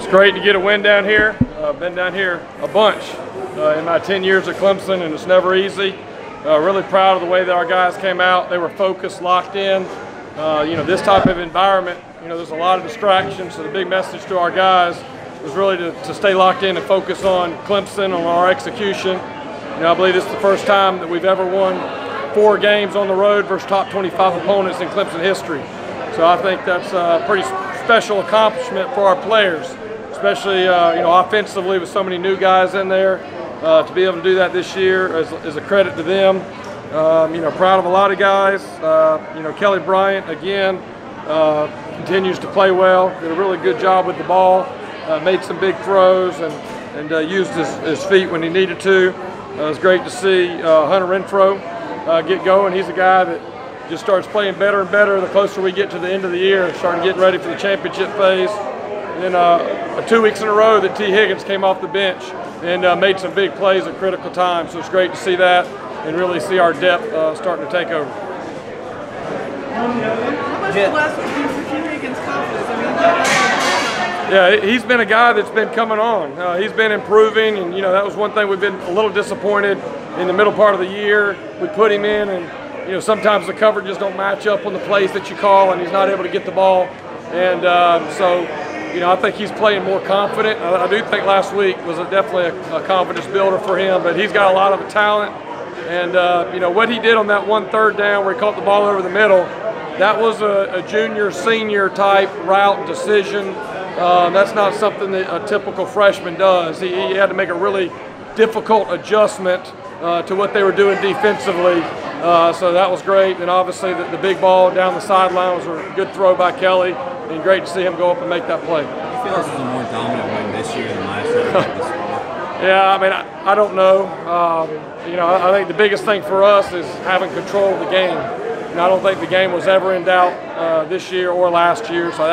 It's great to get a win down here. I've been down here a bunch in my 10 years at Clemson, and it's never easy. Really proud of the way that our guys came out. They were focused, locked in. This type of environment, there's a lot of distractions, so the big message to our guys was really to stay locked in and focus on Clemson, on our execution. I believe this is the first time that we've ever won 4 games on the road versus top 25 opponents in Clemson history. So I think that's a pretty special accomplishment for our players, especially offensively with so many new guys in there. To be able to do that this year is a credit to them. Proud of a lot of guys. Kelly Bryant again continues to play well. Did a really good job with the ball. Made some big throws and used his feet when he needed to. It was great to see Hunter Renfro get going. He's a guy that just starts playing better and better the closer we get to the end of the year, starting getting ready for the championship phase. And then 2 weeks in a row that T. Higgins came off the bench and made some big plays at critical times. So it's great to see that and really see our depth starting to take over. How much less was T. Higgins' confidence? Yeah, he's been a guy that's been coming on. He's been improving, and that was one thing we've been a little disappointed in the middle part of the year. We put him in, and sometimes the coverages don't match up on the plays that you call, and he's not able to get the ball. And so I think he's playing more confident. I do think last week was definitely a confidence builder for him, but he's got a lot of talent. And what he did on that 1 3rd down where he caught the ball over the middle, that was a junior, senior type route decision. That's not something that a typical freshman does. He had to make a really difficult adjustment to what they were doing defensively. So that was great. And obviously the big ball down the sideline was a good throw by Kelly, and great to see him go up and make that play. Do you feel this is a more dominant win this year than last year? Yeah, I mean, I don't know. I think the biggest thing for us is having control of the game. I don't think the game was ever in doubt this year or last year, so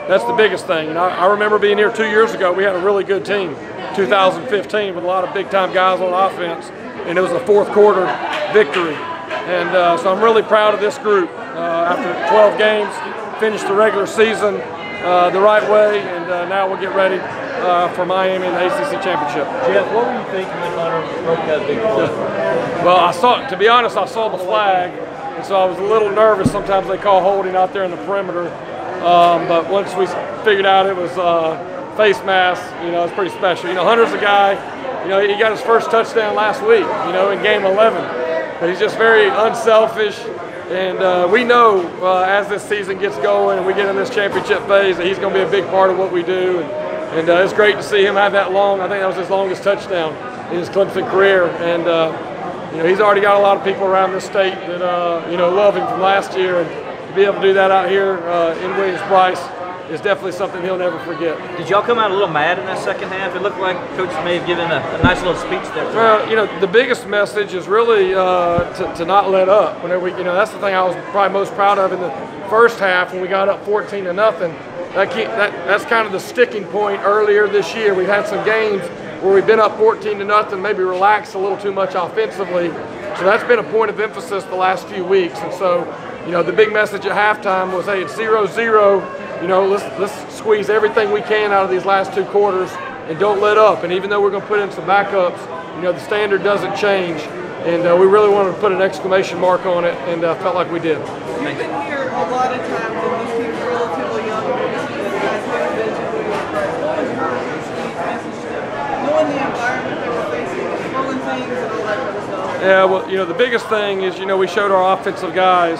that's the biggest thing. I remember being here 2 years ago. We had a really good team, 2015, with a lot of big-time guys on offense, and it was a 4th quarter victory. And so I'm really proud of this group. After 12 games, finished the regular season the right way, and now we'll get ready for Miami in the ACC Championship. Jeff, what were you thinking when Hunter broke that big play? Well, to be honest, I saw the flag, and so I was a little nervous. Sometimes they call holding out there in the perimeter, but once we figured out it was face mask, it's pretty special. Hunter's a guy, he got his first touchdown last week, in game 11, but he's just very unselfish. And we know as this season gets going and we get in this championship phase that he's going to be a big part of what we do. And it's great to see him have that long. I think that was his longest touchdown in his Clemson career. And he's already got a lot of people around this state that love him from last year. And to be able to do that out here in Williams-Brice is definitely something he'll never forget. Did y'all come out a little mad in that second half? It looked like Coach may have given a nice little speech there. Well, the biggest message is really to not let up. Whenever that's the thing I was probably most proud of in the first half when we got up 14-0. That's kind of the sticking point earlier this year. We've had some games where we've been up 14-0, maybe relaxed a little too much offensively. So that's been a point of emphasis the last few weeks. And so, the big message at halftime was, hey, it's 0-0. Let's squeeze everything we can out of these last 2 quarters and don't let up. And even though we're going to put in some backups, the standard doesn't change. And we really wanted to put an exclamation mark on it, and felt like we did. You've been here a lot of times, and this team's relatively young. What was your message to them? Knowing the environment they were facing, throwing things and all that kind of stuff. Yeah, well, the biggest thing is, we showed our offensive guys.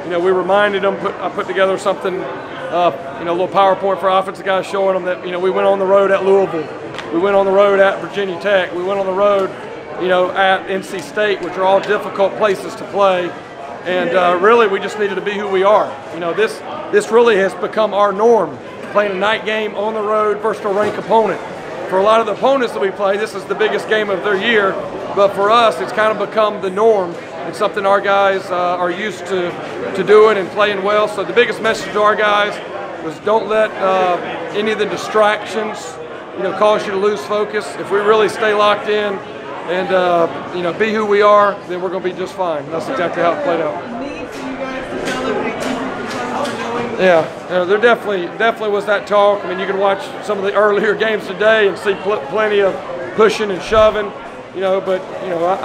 We reminded them. I put together something. A little PowerPoint for offensive guys showing them that, we went on the road at Louisville. We went on the road at Virginia Tech. We went on the road, at NC State, which are all difficult places to play. And really, we just needed to be who we are. This really has become our norm, playing a night game on the road versus a ranked opponent. For a lot of the opponents that we play, this is the biggest game of their year. But for us, it's kind of become the norm. It's something our guys are used to doing and playing well. So the biggest message to our guys was don't let any of the distractions, cause you to lose focus. If we really stay locked in and be who we are, then we're going to be just fine. That's exactly how it played out. Need for you guys to celebrate knowing Yeah, there definitely was that talk. I mean, you can watch some of the earlier games today and see plenty of pushing and shoving, but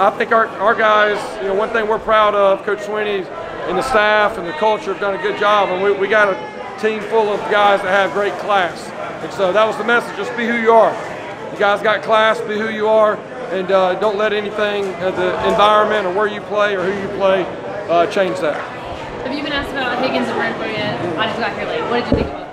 I think our guys, one thing we're proud of, Coach Sweeney and the staff and the culture have done a good job, and we got a team full of guys that have great class. And so that was the message, just be who you are. You guys got class, be who you are, and don't let anything, the environment or where you play or who you play, change that. Have you been asked about Higgins and Renfro yet? I just got here late. What did you think about